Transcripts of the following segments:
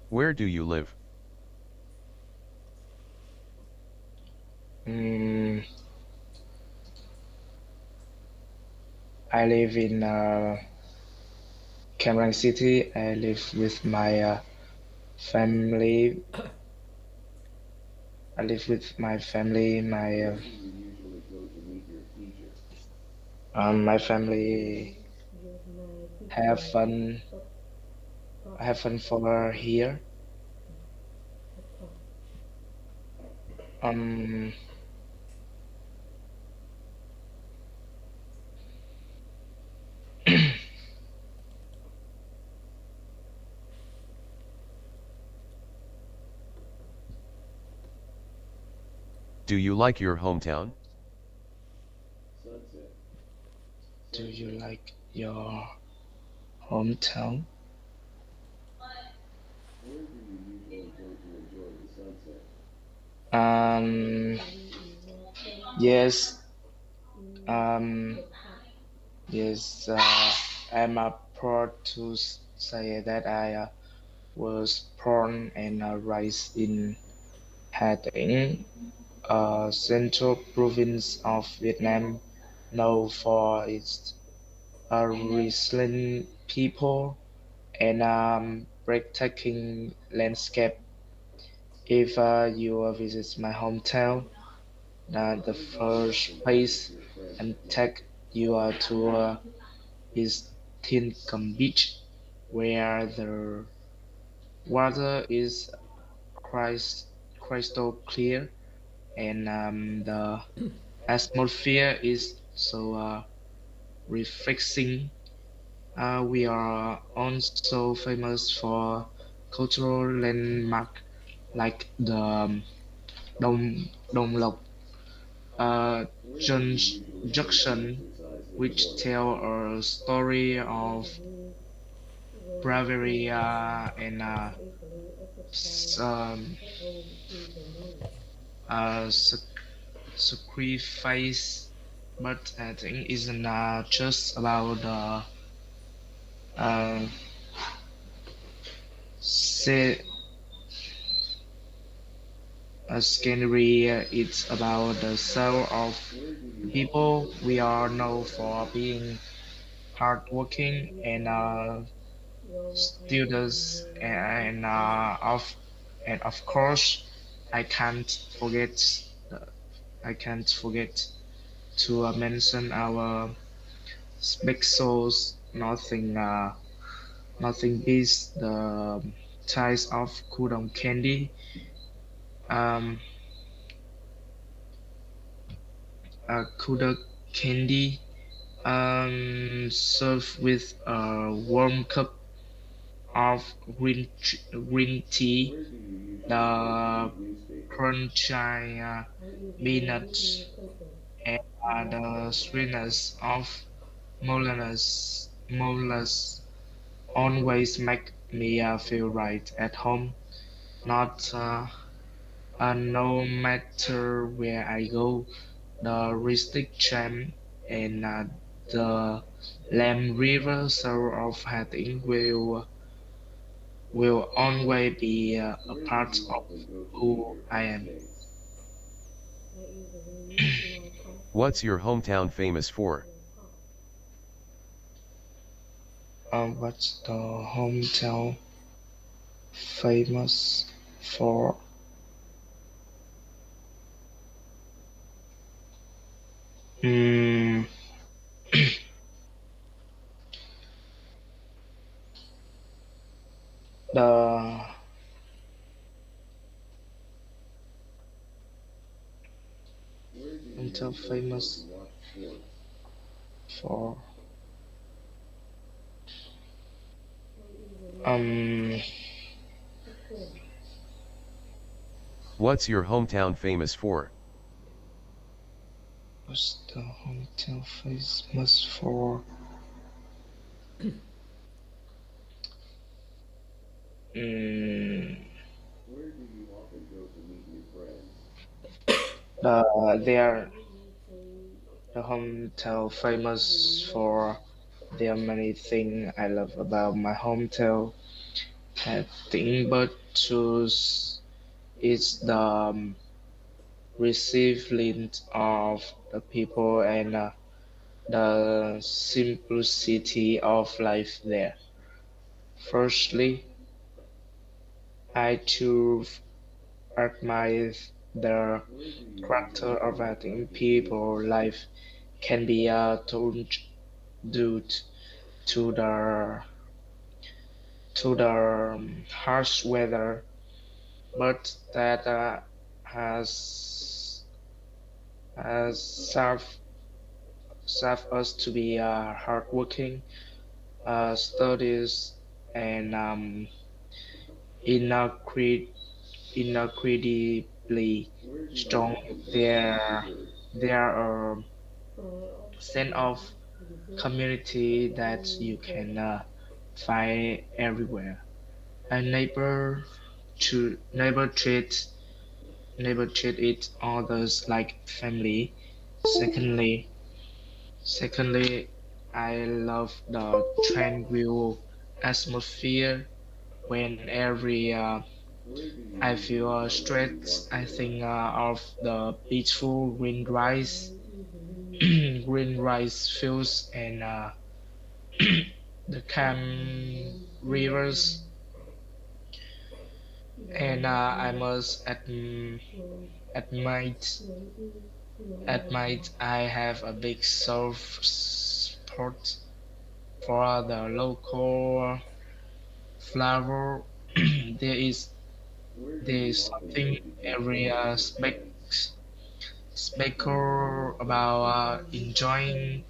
Where do you live? Mm, I live in Cam Ranh City. I live with my family. I live with my family. My family have fun. Have fun for here. Um, Do you like your hometown? do you like your hometown? Um, yes. Um, yes. I'm proud to say that I was born and raised in Hà Tĩnh, central province of Vietnam, known for its resilient people and breathtaking landscape. If you visit my hometown, the first place and take you to is Thiên Cầm Beach, where the water is crystal clear and the atmosphere is so refreshing. We are also famous for cultural landmark like the Dong Lộc uh, Junction, which tell a story of bravery and s- um, uh, sacrifice. But I think it's not just about the uh, se- scenery. It's about the soul of people. We are known for being hardworking and students and of course I can't forget I can't forget to mention our specials. Nothing beats the taste of Kudon candy. Um, Kudon candy served with a warm cup of green tea. The crunchy peanuts and the sweetness of molasses always make me feel right at home. Not no matter where I go, the rustic charm and the Lam River soul of Hà Tĩnh will always be a part of who I am. What's your hometown famous for? What's the hometown famous for? Mm, the hometown famous for um What's your hometown famous for? what's the hometown famous for? Mm, they the hometown famous for there are many things I love about my hometown. I think, but choose is the resilience of the people and the simplicity of life there. Firstly, I choose admire the character of I think people life can be turned due to the harsh weather, but that has has served us to be hardworking, studies, and incre- incredibly strong. There are a sense of community that you can find everywhere. A neighbor treat each others like family. Secondly, secondly, I love the tranquil atmosphere when every I feel stressed. I think of the peaceful green rice, green rice fields, and the calm rivers. And I must admit, admit I have a big soft spot for the local flavor. there is there is something every speaker about enjoying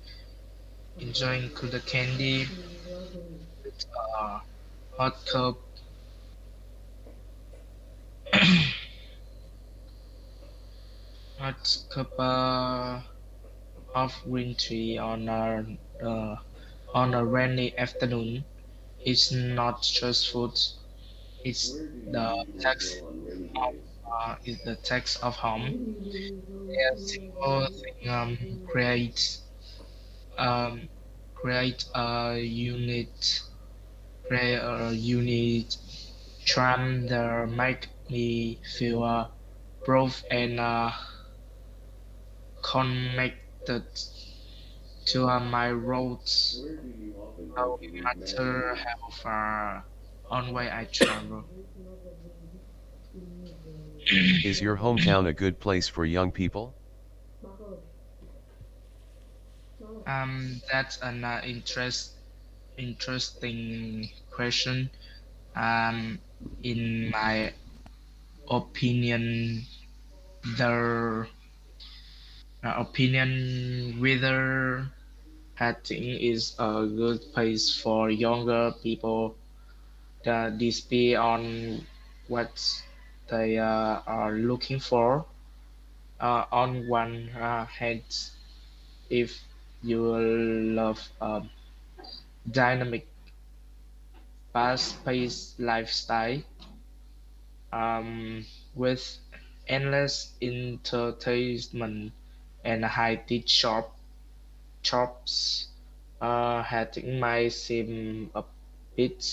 the candy with a hot cup of green tea on a rainy afternoon. It's not just food; it's the text of the text of home. A simple thing um, create a unit charm that make me feel proud and connected to my roots. No matter how far on way I travel. Is your hometown a good place for young people? That's an interesting question. Um, in my opinion, the opinion whether Hatting is a good place for younger people that display on what they are looking for. On one hand, if you love dynamic, fast-paced lifestyle um, with endless entertainment and high-tech shops, Hatting might seem a bit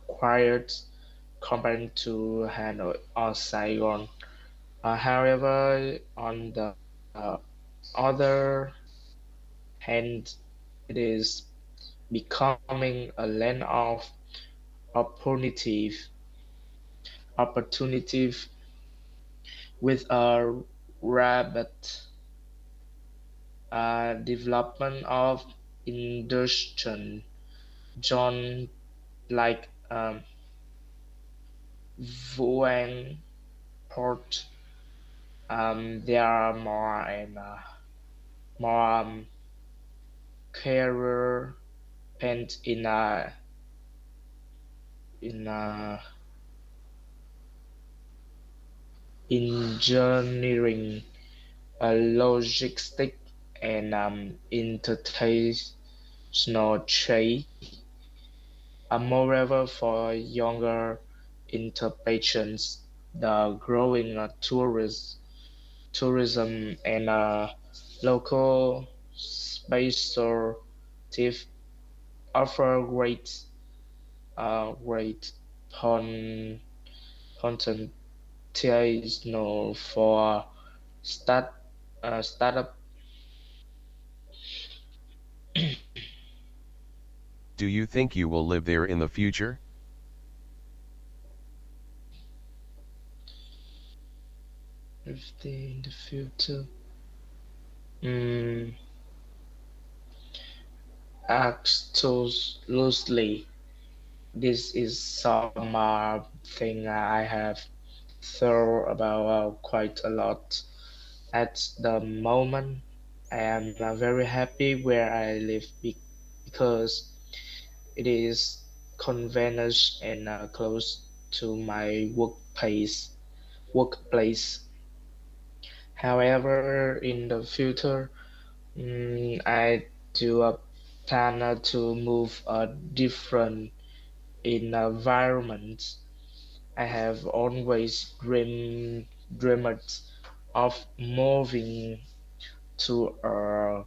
quiet compared to Hanoi or Saigon. However, on the other hand, it is becoming a land of opportunity, opportunity with a rapid development of industry zones like Vuan Port. There are more career paint in engineering, logistics, and international trade. Moreover, for younger interpretations, the growing tourism and local space offer great Hon Hontantiano for start startup. Do you think you will live there in the future? If they in the future. Mm, asked too loosely. This is some thing I have thought about quite a lot. At the moment, I am very happy where I live because it is convenient and close to my Workplace. However, in the future, I do plan to move a different environment. I have always dreamed of moving to a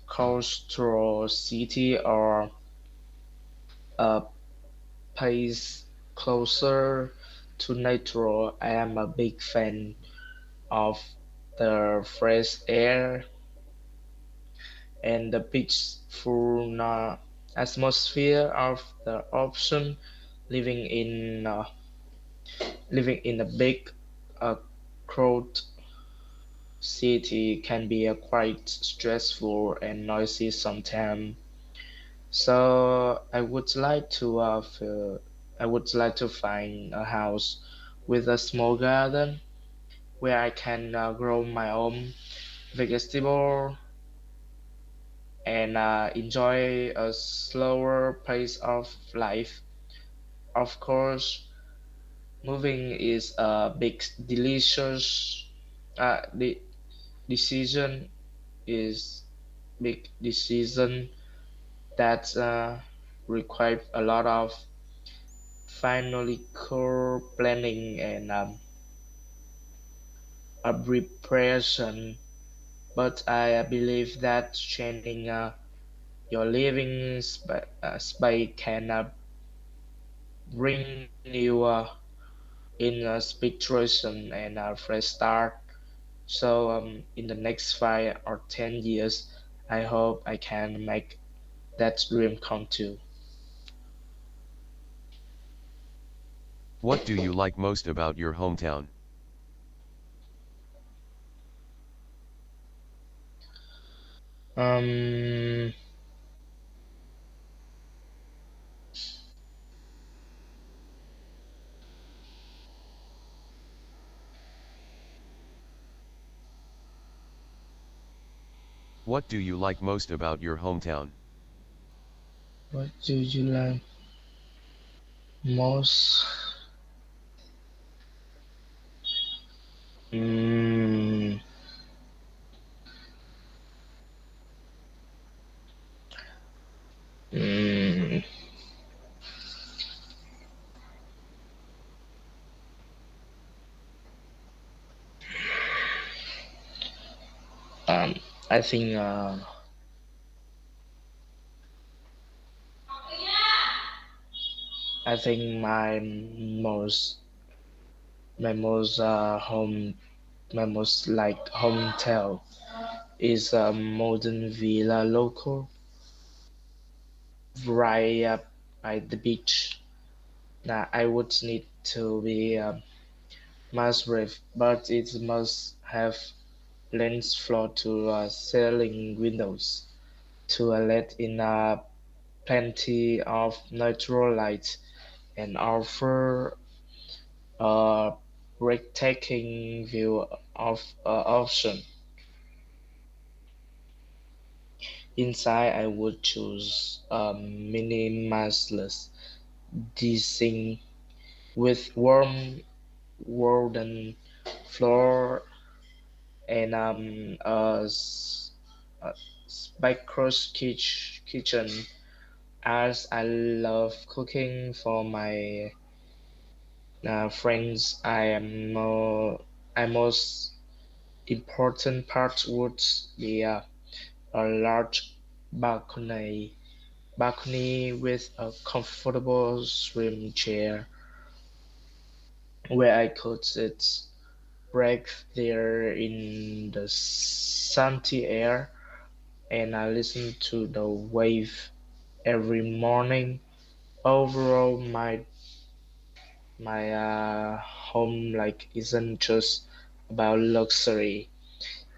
cultural city or a place closer to nature. I am a big fan of the fresh air and the peaceful atmosphere of the ocean. Living in uh, living in a big uh, crowded city can be quite stressful and noisy sometimes. So I would like to find a house with a small garden where I can grow my own vegetable and enjoy a slower pace of life. Of course, moving is a de- decision is big decision that require a lot of financial planning and a preparation. But I believe that changing your living space can bring you in a situation and a fresh start. So in the next 5 or 10 years, I hope I can make that dream come true. What do you like most about your hometown? Um, What do you like most about your hometown? what do you like most? Mm, mm, um, I think I think my most my most like hometown is a modern villa local right up by the beach. Now I would need to be massive, but it must have lens floor to ceiling windows to let in plenty of natural light and offer a breathtaking view of ocean. Inside, I would choose a minimalist design with warm wooden floor and a spacious kitchen. As I love cooking for my friends, I most important part would be a large balcony balcony with a comfortable swing chair where I could sit, breathe there in the salty air, and I listen to the wave every morning. Overall, my home like isn't just about luxury.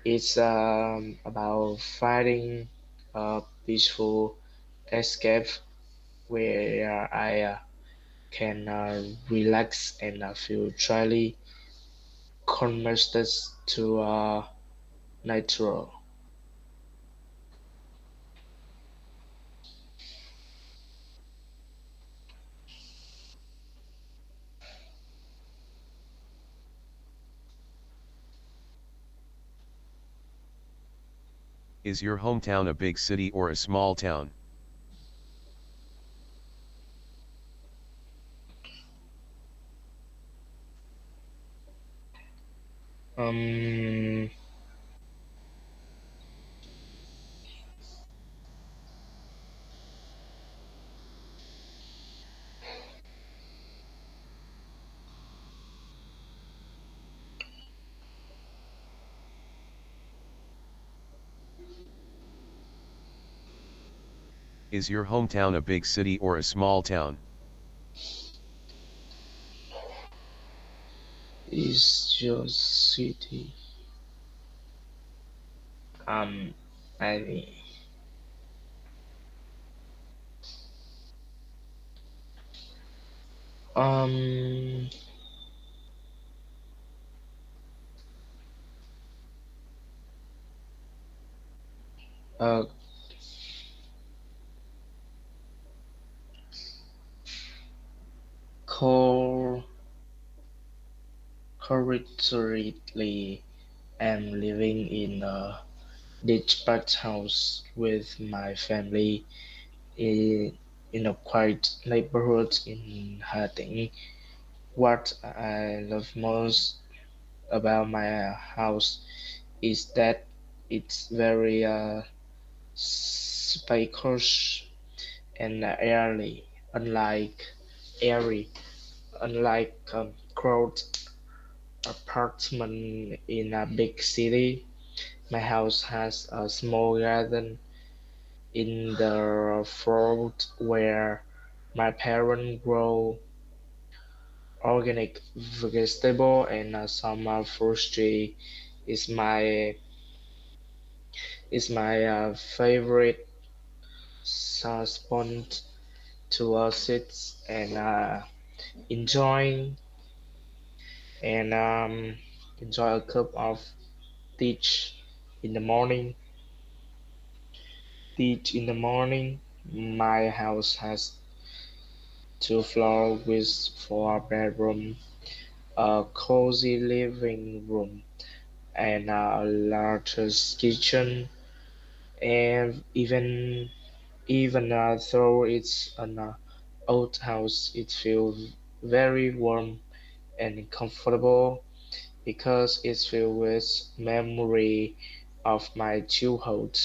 It's about finding a peaceful escape where I can relax and feel truly connected to nature. Is your hometown a big city or a small town? Um, Is your hometown a big city or a small town? is your city? Um, I um, uh, core currently am living in a detached house with my family in, in a quiet neighborhood in Harding. What I love most about my house is that it's very spacious and airy, unlike crowded apartment in a big city. My house has a small garden in the front where my parents grow organic vegetable and some fruit tree is my favorite spot to sit and enjoy and enjoy a cup of tea in the morning. Tea in the morning. My house has two floors with four bedrooms, a cozy living room, and a large kitchen. And even though it's an old house, it feels very warm and comfortable because it's filled with memory of my childhood.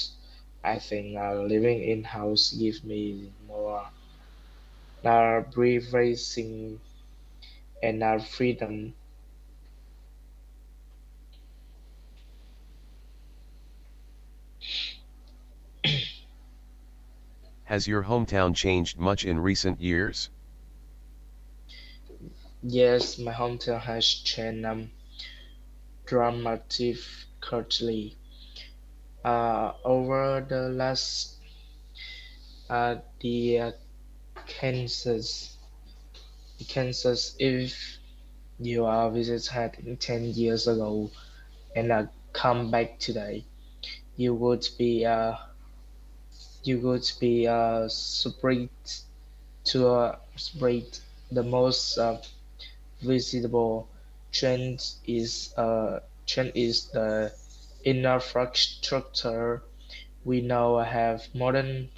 I think living in house gives me more privacy and freedom. Has your hometown changed much in recent years? Yes, my hometown has changed dramatically over the last the Kansas. Kansas, if you are visited 10 years ago and come back today, you would be uh, surprised to surprised. The most visible trend is the infrastructure. We now have modern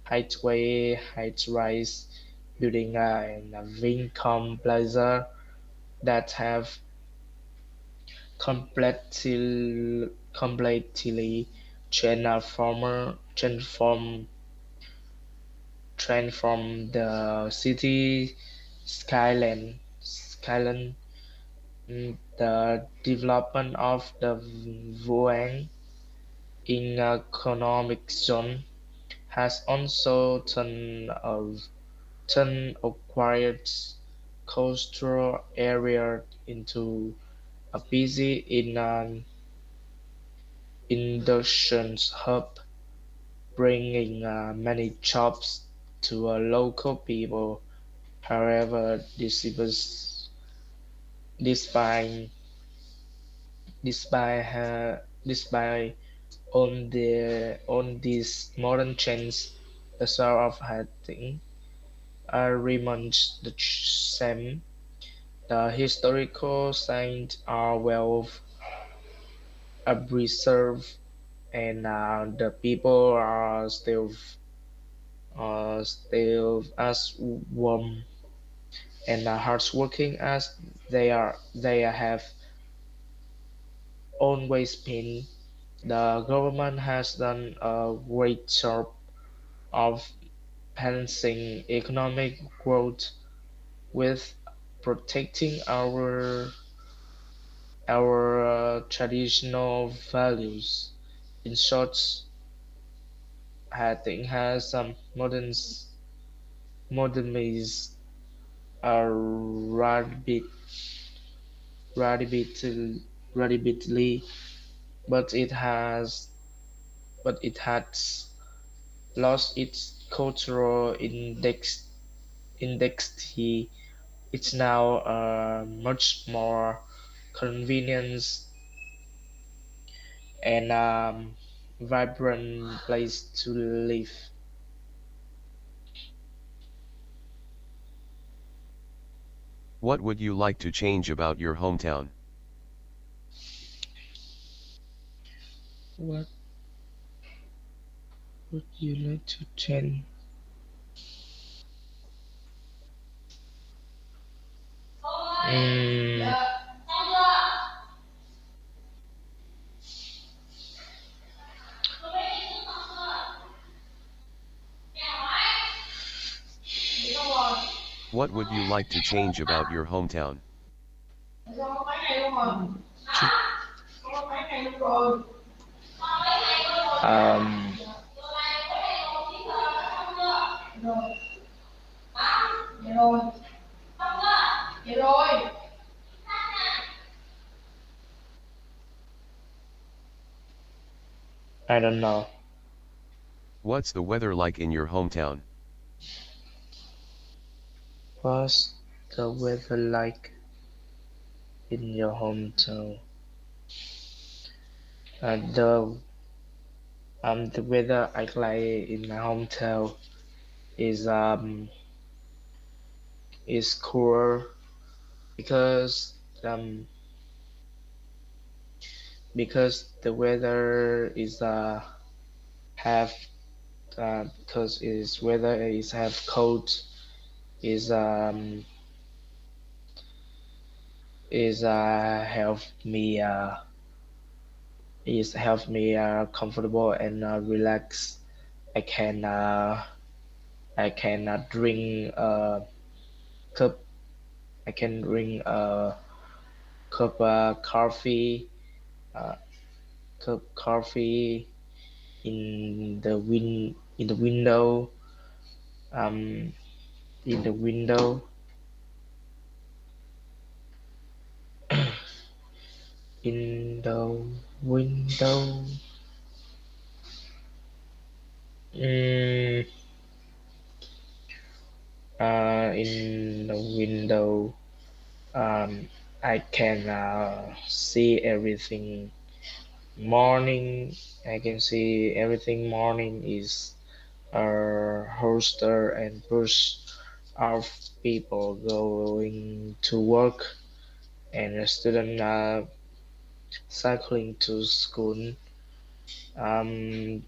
highway, high-rise building and Vincom Plaza that have completely transformed trend from the city skyline, the development of the Wuhan economic zone has also turned a quiet coastal area into a busy industrial hub, bringing many jobs to local people. However, despite despite on these modern changes, the soul of hunting remains the same. The historical sites are well preserved, and the people are still as warm and hardworking as they have always been. The government has done a great job of balancing economic growth with protecting our traditional values. In short, I think has some modernize rapid, rapidly, but it has lost its cultural indexity. It's now a much more convenient and vibrant place to live. What would you like to change about your hometown? What would you like to change? Mm, What would you like to change about your hometown? um, I don't know. What's the weather like in your hometown? What's the weather like in your hometown? The weather I like in my hometown is is cooler because um the weather is have because its weather is have cold is is help me comfortable and relax. I can uh, I can drink cup I can drink a cup uh, cup coffee in the window um in the window in the window mm, in the window um I can see everything morning. I can see everything morning is a hoster and bus of people going to work and a student cycling to school. Um,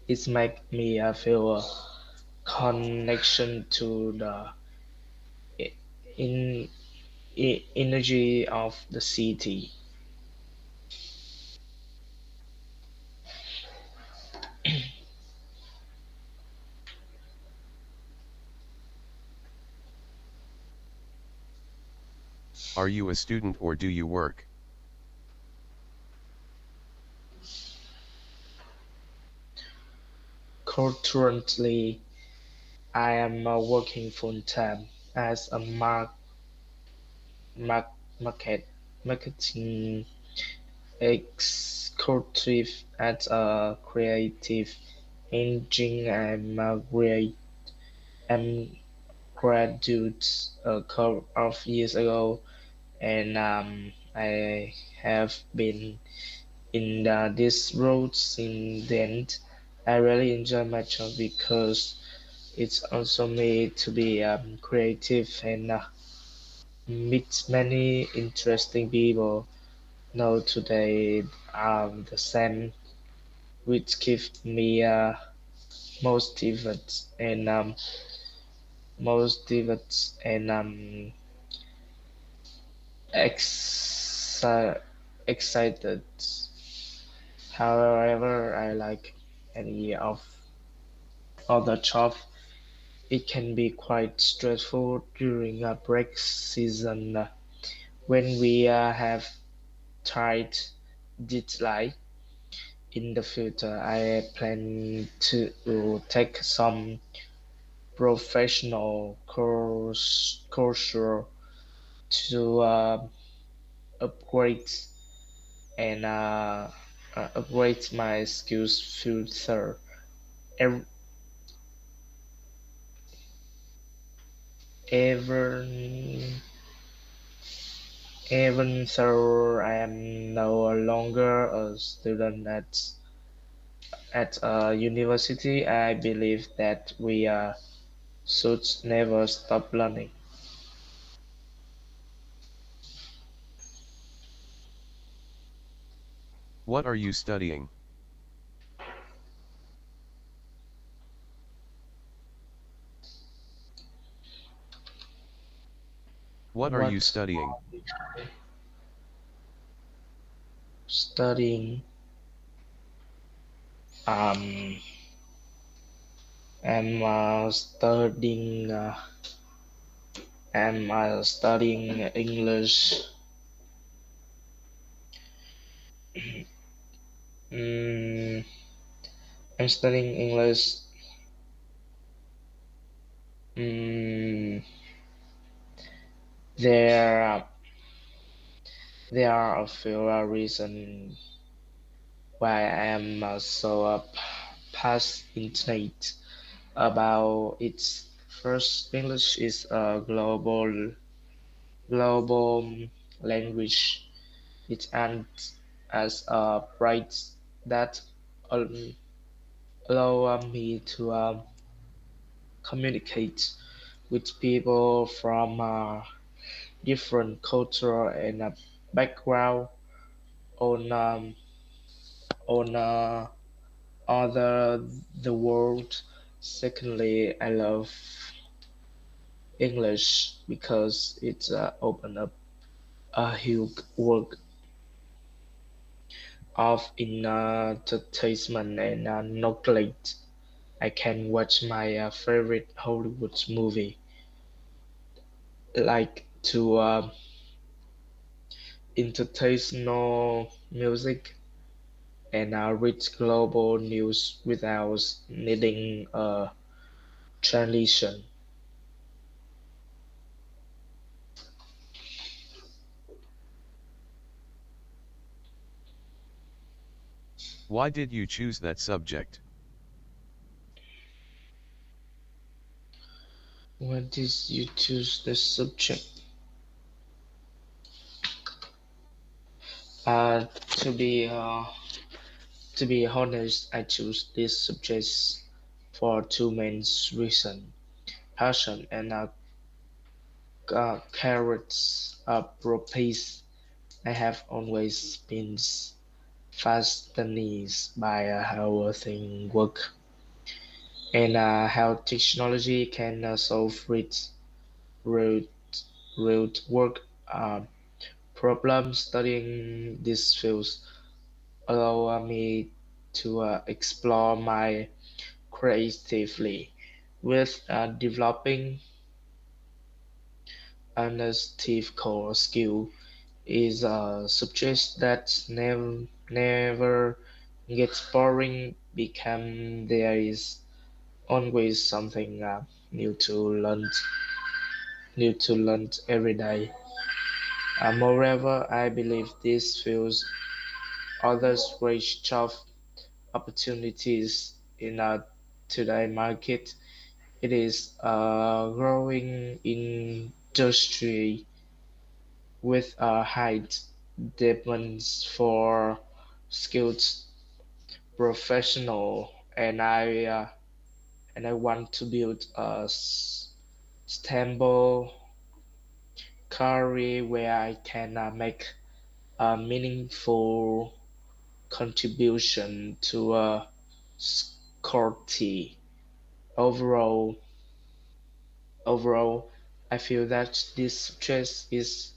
it make me feel a connection to the in, energy of the city. Are you a student or do you work? Currently, I am working full time as a mar- market marketing executive at a creative engine. I'm graduate a couple of years ago, and I have been in this role since then. I really enjoy my job because it's also made to be creative and meet many interesting people. Now today the same, which keeps me motivated and exci- excited. However, I like any of other job. It can be quite stressful during a break season when we have tight deadline. In the future, I plan to take some professional course to upgrade and upgrade my skills further. Ev- Even even though I am no longer a student at a university, I believe that we should never stop learning. What are you studying? What are you What studying? studying? Um, I'm studying English. Mm, I'm studying English. Mm, there, there are a few reasons why I am so passionate about it. First, English is a global language. It acts as a bridge that al- allow me to communicate with people from different culture and background on on other the world. Secondly, I love English because it open up a huge world of entertainment and knowledge. I can watch my favorite Hollywood movie, like to international music, and read global news without needing a translation. Why did you choose that subject? When did you choose the subject? Uh, to be uh, to be honest, I chose this subject for two main reasons: passion and carrots purpose. I have always been fascinated by how things work and how technology can solve real, real work problems. Studying these fields allow me to explore my creatively with developing analytical skill is a subject that never gets boring because there is always something new to learn new to learn every day. Moreover, I believe this field offers great job opportunities in today market. It is a growing industry with a high demand for skilled professional, and I want to build a stable career where I can make a meaningful contribution to a society. Overall, overall, I feel that this stress is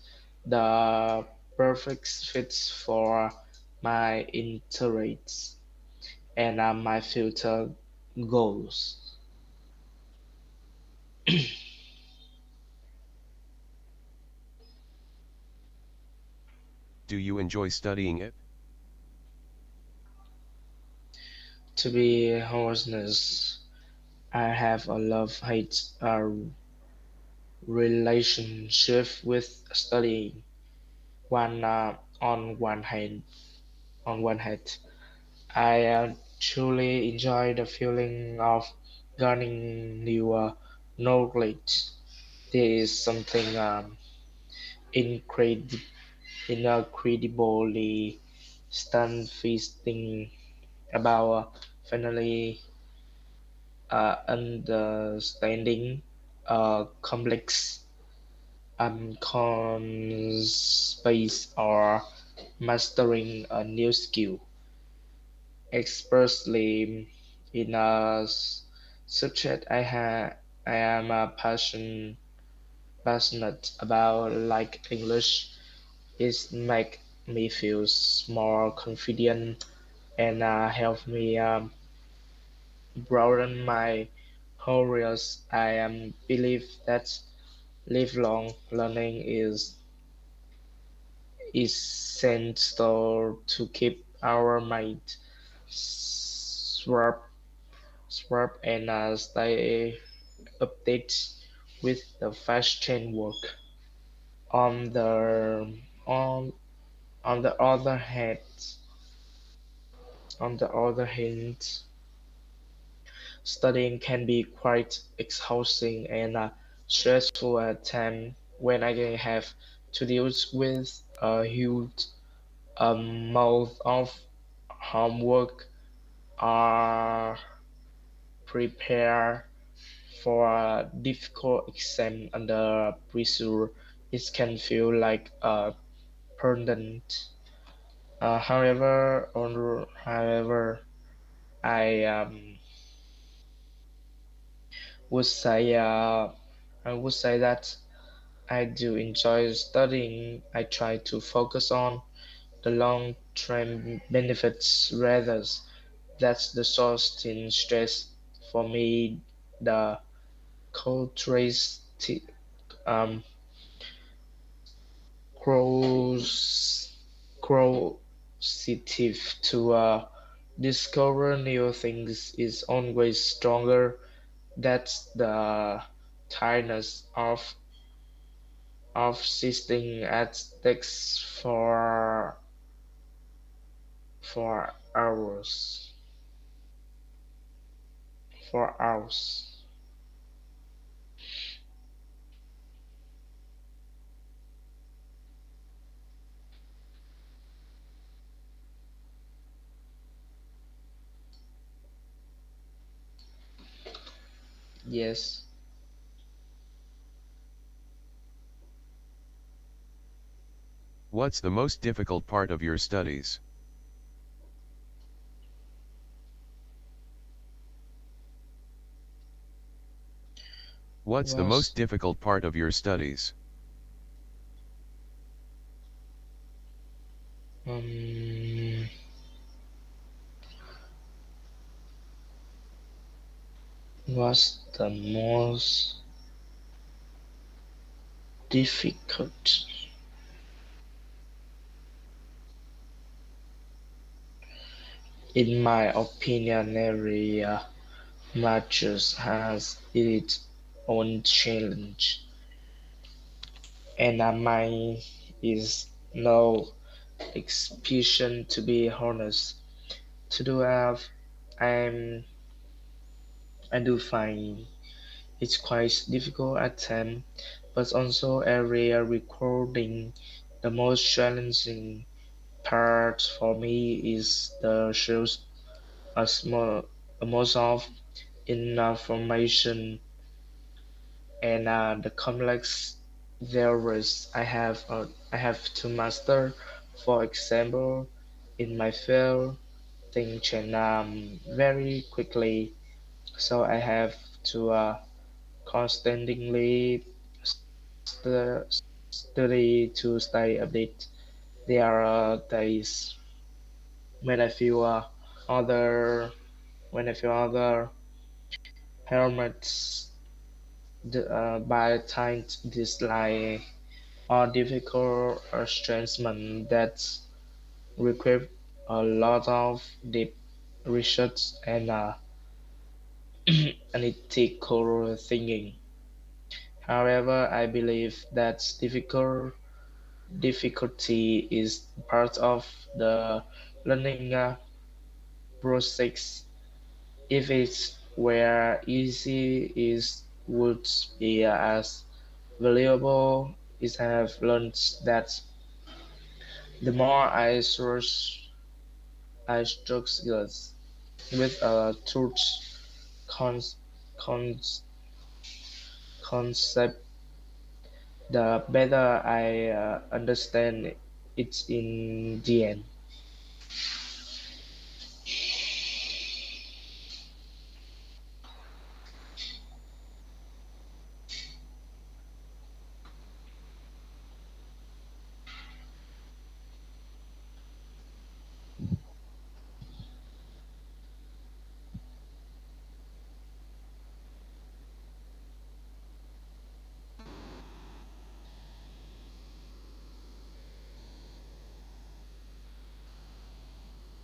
the perfect fit for my interests and my future goals. Do you enjoy studying it? To be honest, I have a love-hate relationship with studying. One on one hand, I truly enjoy the feeling of gaining new knowledge. There is something incredible, incredibly stunning about finally understanding complex concepts or mastering a new skill, especially in a subject I am passionate about, like English. It make me feel more confident and help me broaden my horizons. I believe that lifelong learning is essential to keep our mind sharp, sharp and stay updated with the fast change work. On the on on the other hand, on the other hand, studying can be quite exhausting and stressful at times when I have to deal with a huge amount of homework or prepare for a difficult exam under pressure. It can feel like a burden. However, I would say I would say that I do enjoy studying. I try to focus on the long-term benefits rather that's the source in stress for me. The culturist um cross curiosity to discover new things is always stronger. That's the tiredness of sitting at desks for hours for hours. Yes. What's the most difficult part of your studies? What's the Was most difficult part of your studies? um was the most difficult. In my opinion, every matches has its own challenge, and mine is no exception. To be honest, to do have, I'm I do find it's quite difficult at times, but also every recording. The most challenging part for me is the shows a small amount of information and the complex theories I have to master. For example, in my field, things change very quickly, so I have to constantly study to stay updated. There are days when I feel other when I feel other helmets by time dislike or difficult arrangements that require a lot of deep research and analytical thinking. However, I believe that difficulty is part of the learning process. If it were easy, it would be as valuable. Is I have learned that the more I struggle with truth con- con- concept, the better I understand it in the end.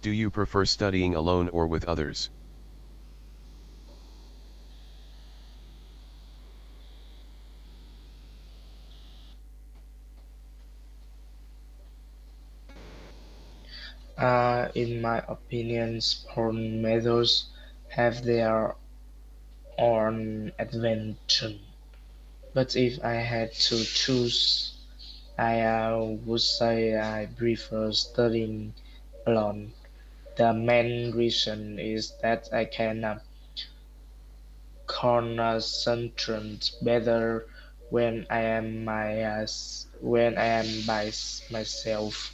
Do you prefer studying alone or with others? In my opinion, sport methods have their own advantage. But if I had to choose, I would say I prefer studying alone. The main reason is that I can concentrate better when I am by myself.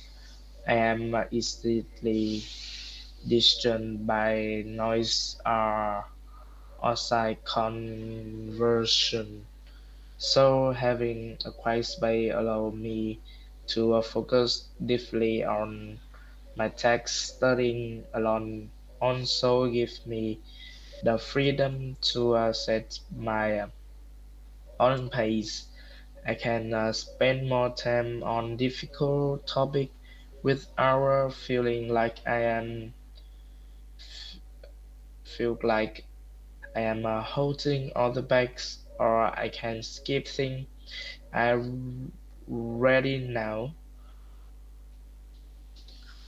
I am easily distracted by noise or outside conversation. So having a quiet space allow me to focus deeply on my text. Studying alone also gives me the freedom to set my own pace. I can spend more time on difficult topic without feeling like feel like I am holding all the bags, or I can skip things I already know.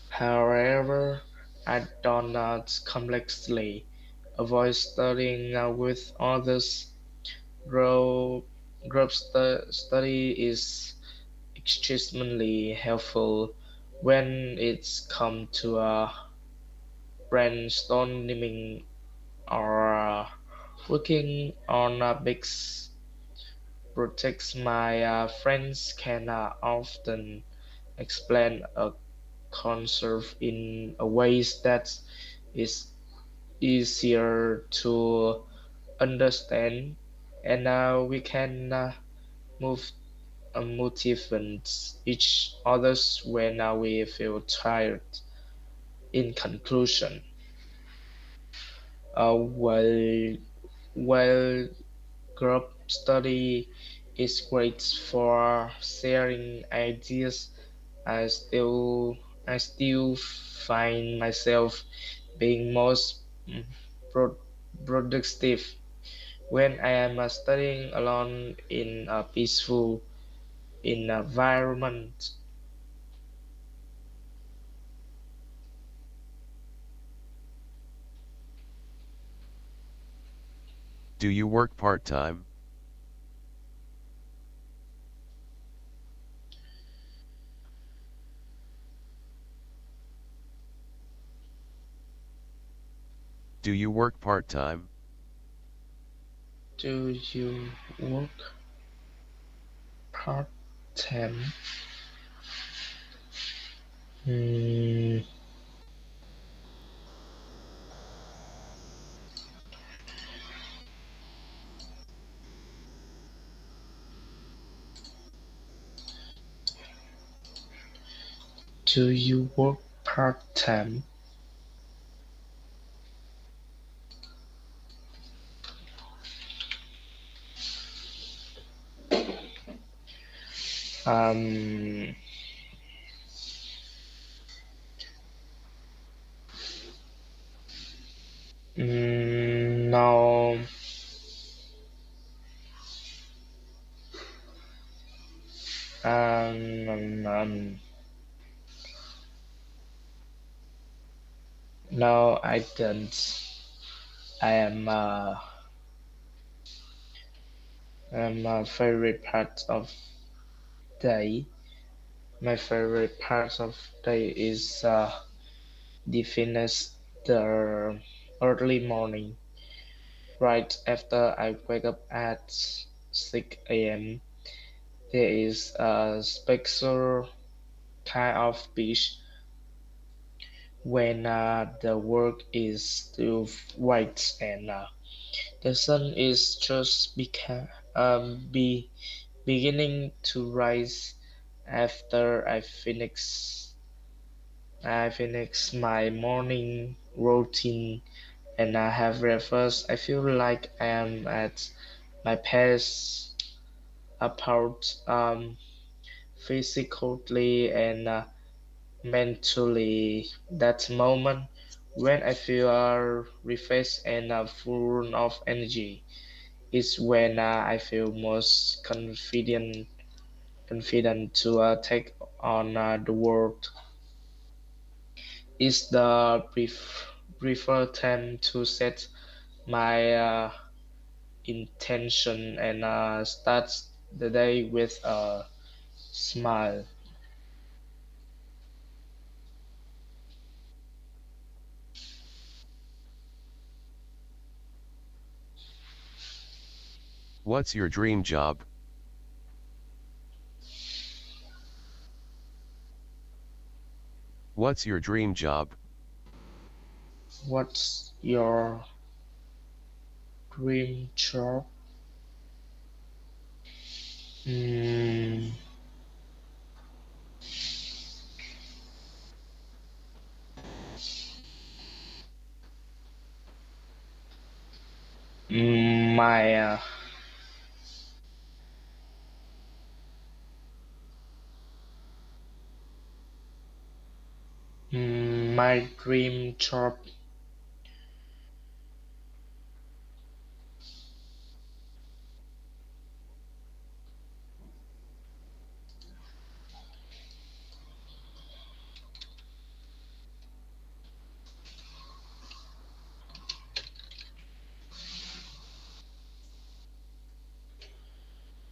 However, I do not complexly avoid studying with others. Group, study is extremely helpful when it's come to brainstorming or working on a big projects. My friends can often explain a concept in a ways that is easier to understand, and we can move motivate each others when we feel tired. In conclusion, uh, while while group study is great for sharing ideas. I still I still find myself being most pro- productive when I am studying alone in a peaceful environment. Do you work part-time? Do you work part-time? Do you work part time? Mm, do you work part time? Um, no, no, I don't. I am a favorite part of day. My favorite part of day is definitely the early morning, right after I wake up at 6 a.m. There is a special kind of peace when the work is still white and the sun is just beginning to rise after I finish my morning routine and I have breakfast. I feel like I am at my best apart physically and mentally. That moment when I feel refreshed and full of energy is when I feel most confident to take on the world. Is the preferred time to set my intention and start the day with a smile. What's your dream job? What's your dream job? What's your dream job? Mm, my my dream job.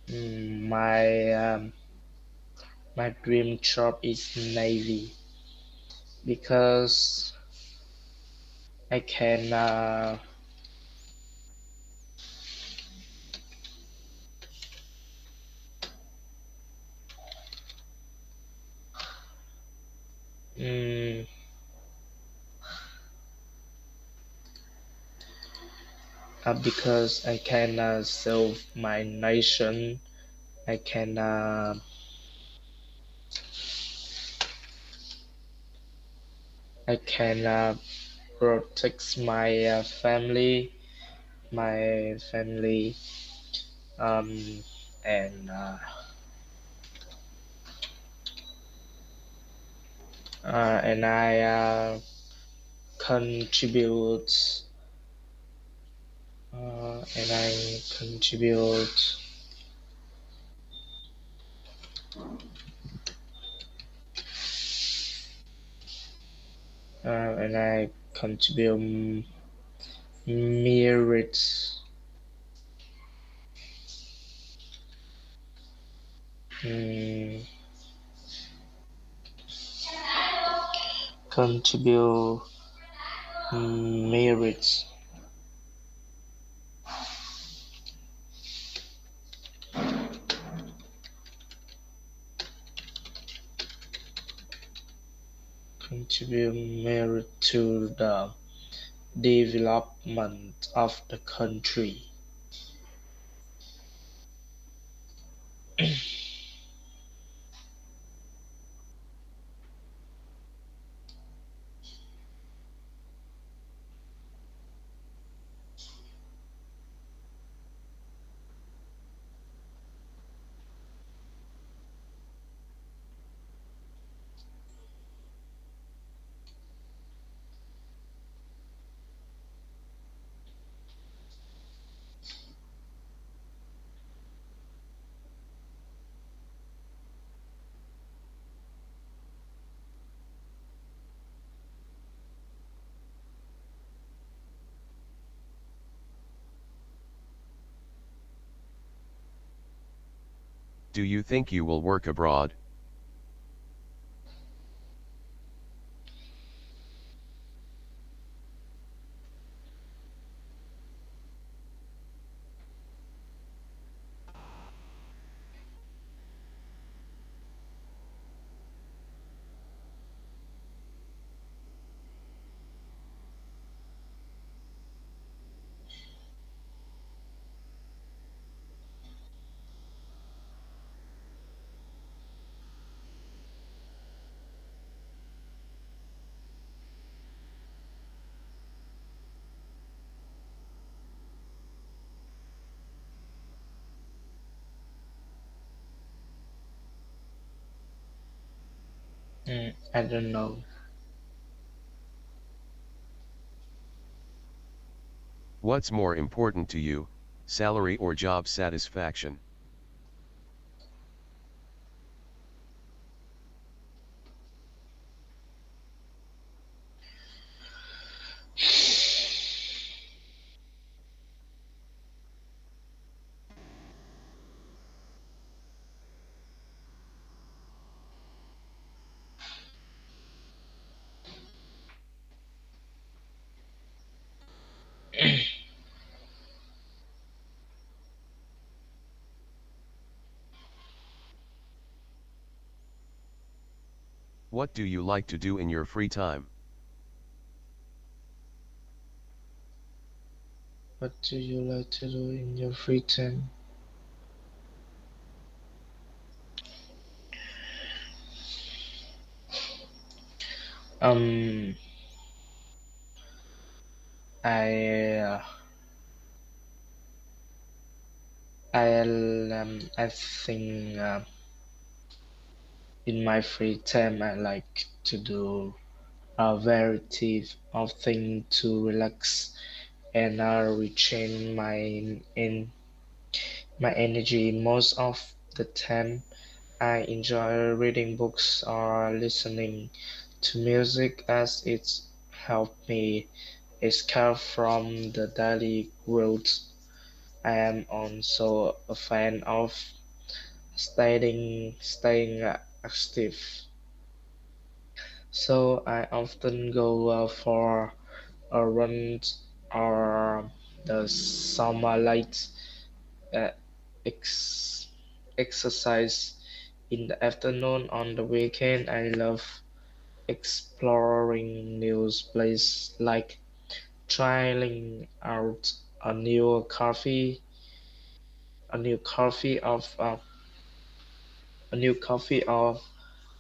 My my dream job is navy because I can mm, because I can serve my nation. I can protect my my family, um, and I contribute and I contribute and I contribute merits mm, contribute merits contribute merit to the development of the country. Do you think you will work abroad? I don't know. What's more important to you, salary or job satisfaction? What do you like to do in your free time? What do you like to do in your free time? Um, I I think in my free time I like to do a variety of things to relax and retain my energy. Most of the time, I enjoy reading books or listening to music as it helps me escape from the daily growth. I am also a fan of staying active. So I often go for a run or the summer light uh, ex- exercise in the afternoon. On the weekend, I love exploring new places like trying out a new coffee, a new coffee of a new coffee or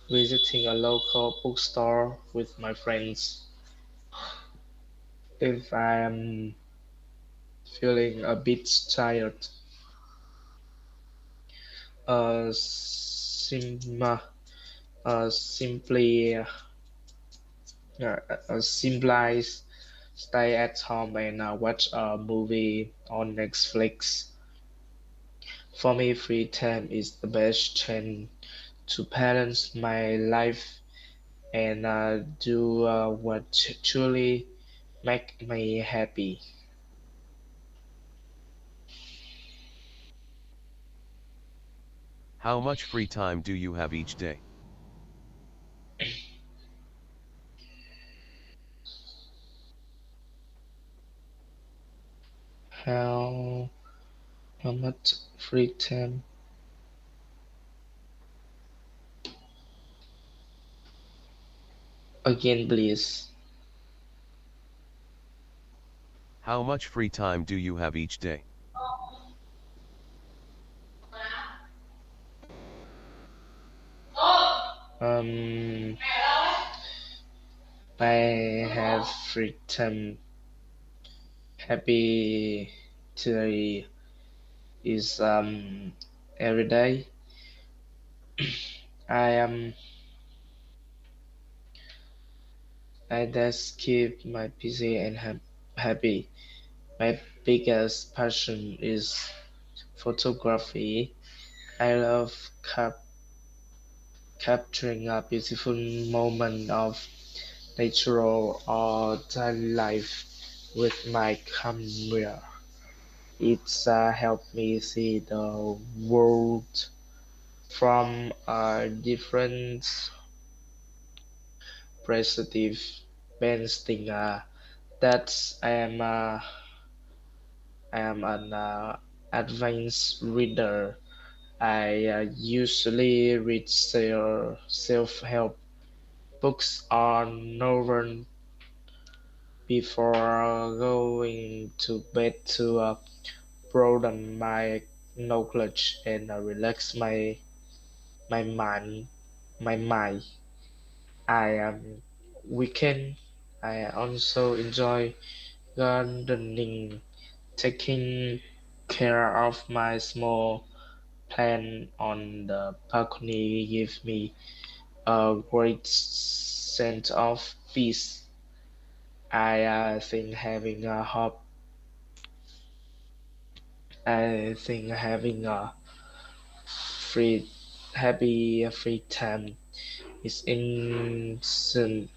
visiting a local bookstore with my friends. If I am feeling a bit tired, sim simply simply stay at home and watch a movie on Netflix. For me, free time is the best chance to balance my life and do what truly make me happy. How much free time do you have each day? How how much free time? Again, please. How much free time do you have each day? Um, I have free time. Happy today is every day. I am I just keep my busy and happy. My biggest passion is photography. I love capturing a beautiful moment of natural or daily life with my camera. It's helped me see the world from a different perspective. Bensting that I am an advanced reader. I usually read self-help books or novels before going to bed to broaden my knowledge and relax my mind. My mind. I am weekend. I also enjoy gardening, taking care of my small plant on the balcony give me a great sense of peace. I think having a free, happy free time is essential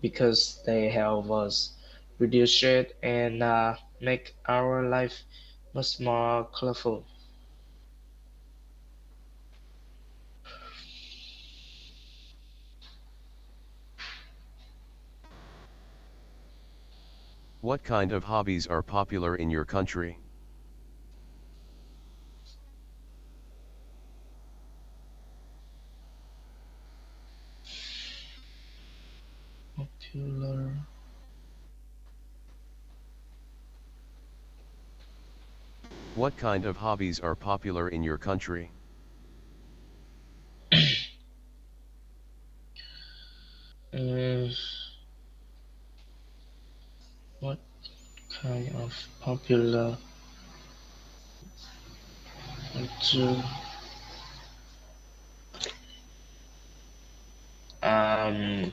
because they help us reduce stress and make our life much more colorful. What kind of hobbies are popular in your country? Popular. What kind of hobbies are popular in your country? Mm, what kind of popular culture? Um,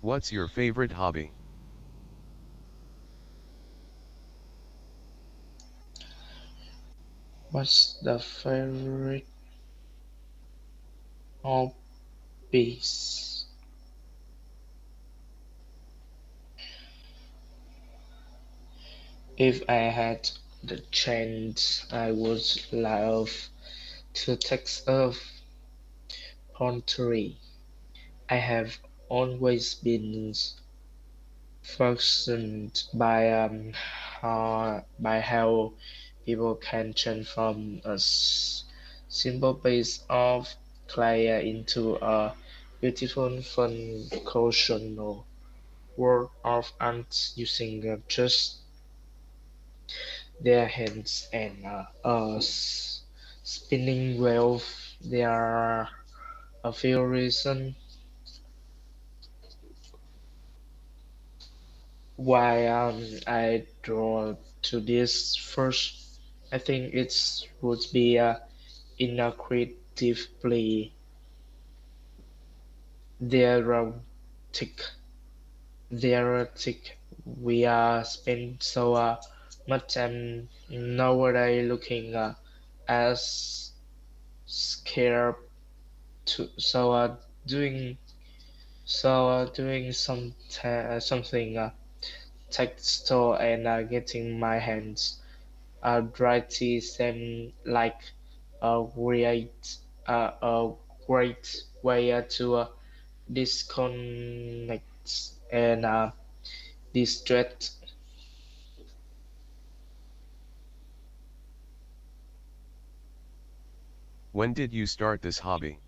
What's your favorite hobby? what's the favorite hobbies? If I had the chance, I would love to take up pottery. I have always been fascinated by how People can change from a simple piece of clay into a beautiful functional work of art using just their hands and spinning wheel. There are a few reasons why I draw to this. First, I think it would be incredibly therapeutic. Therapeutic. We spend so much time nowadays looking as scared to doing doing something textile and getting my hands dirty seem like a a great way to disconnect and distract. When did you start this hobby?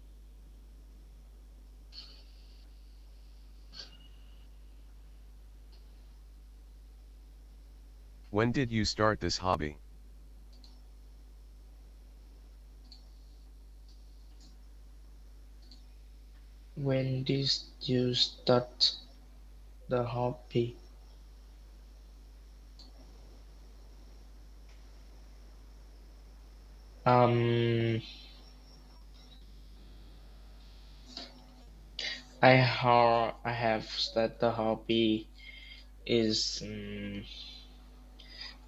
When did you start this hobby? When did you start the hobby? Um, I have started the hobby is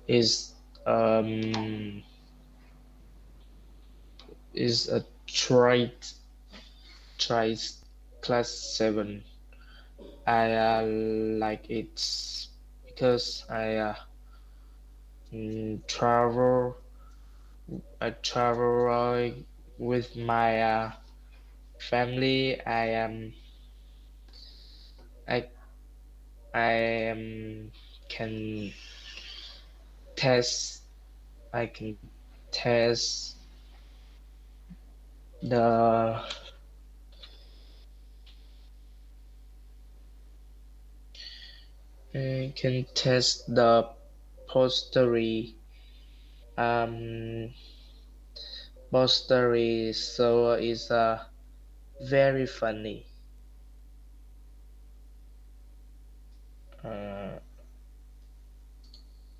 is um is a trade class 7. I like it because travel. I travel with my family. I I can test. I can test the can test the posterity um posterity, so it's very funny. uh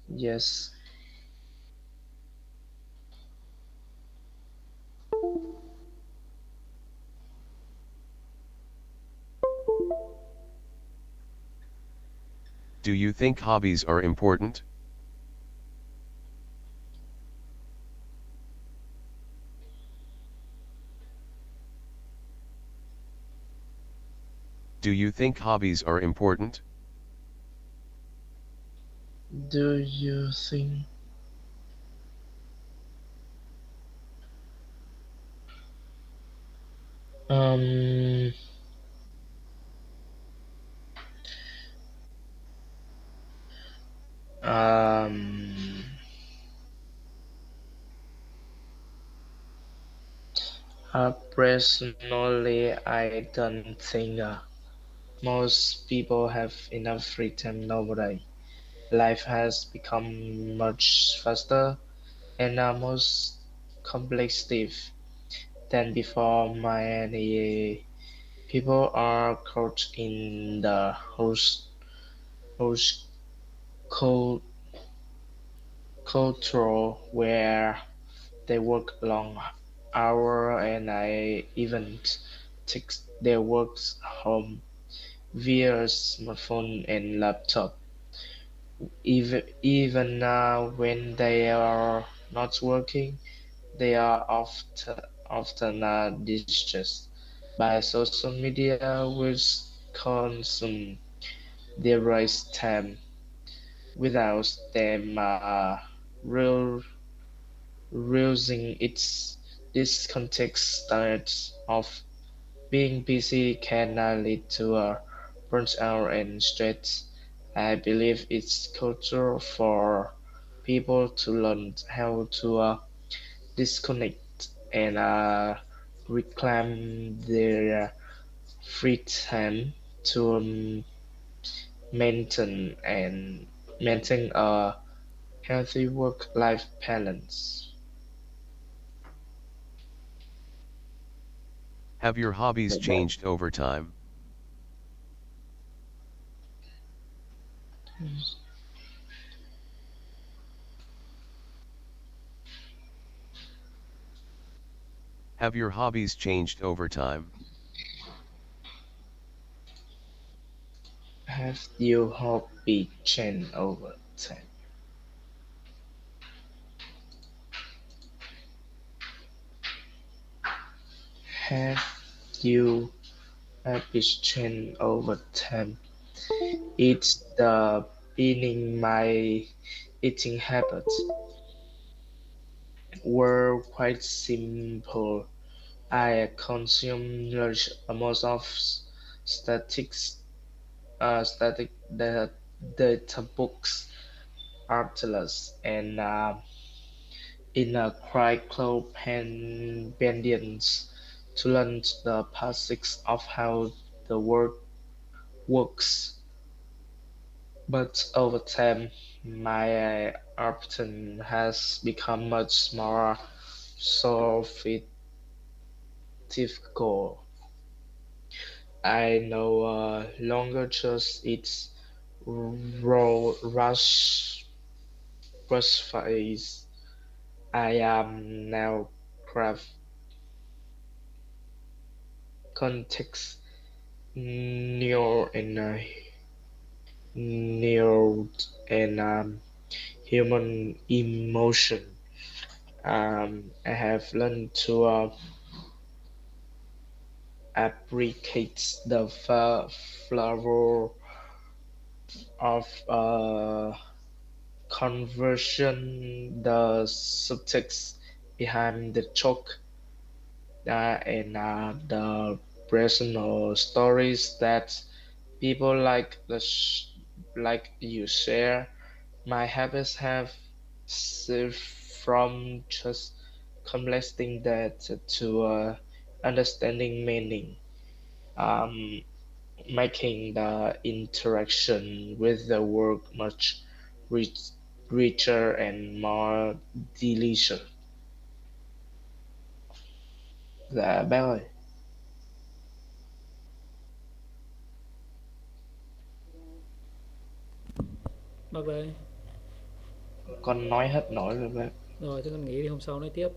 yes. Do you think hobbies are important? Do you think hobbies are important? Do you think um um personally, I don't think most people have enough free time nowadays. Life has become much faster and most complex than before. Many people are caught in the host culture where they work long hours and I even take their works home via smartphone and laptop. Even when they are not working, they are often distressed by social media, which consume their right time without them real, realizing it's this context that of being busy can lead to burnout and stress. I believe it's culture for people to learn how to disconnect and reclaim their free time to maintain and maintain a healthy work-life balance. Have your hobbies changed over time? Have your hobbies changed over time? Have your hobby changed over time? Have your habits changed over time? It's the beginning my eating habits were quite simple. I consume large amounts of statics, static data books, articles, and in a cyclopedians to learn the basics of how the world works. But over time, my appetite has become much more sophisticated. I no longer just eat raw rush fries. I am now craft context neo and neo and human emotion. I have learned to appreciate the flavor of conversion, the subtext behind the joke, and the personal stories that people like you share. My habits have shifted from just collecting data to understanding meaning, um, making the interaction with the work much rich, richer and more delicious. Dạ bác ơi, Bác đây. con nói hết nổi rồi bác. Rồi, thế con nghỉ đi, hôm sau nói tiếp.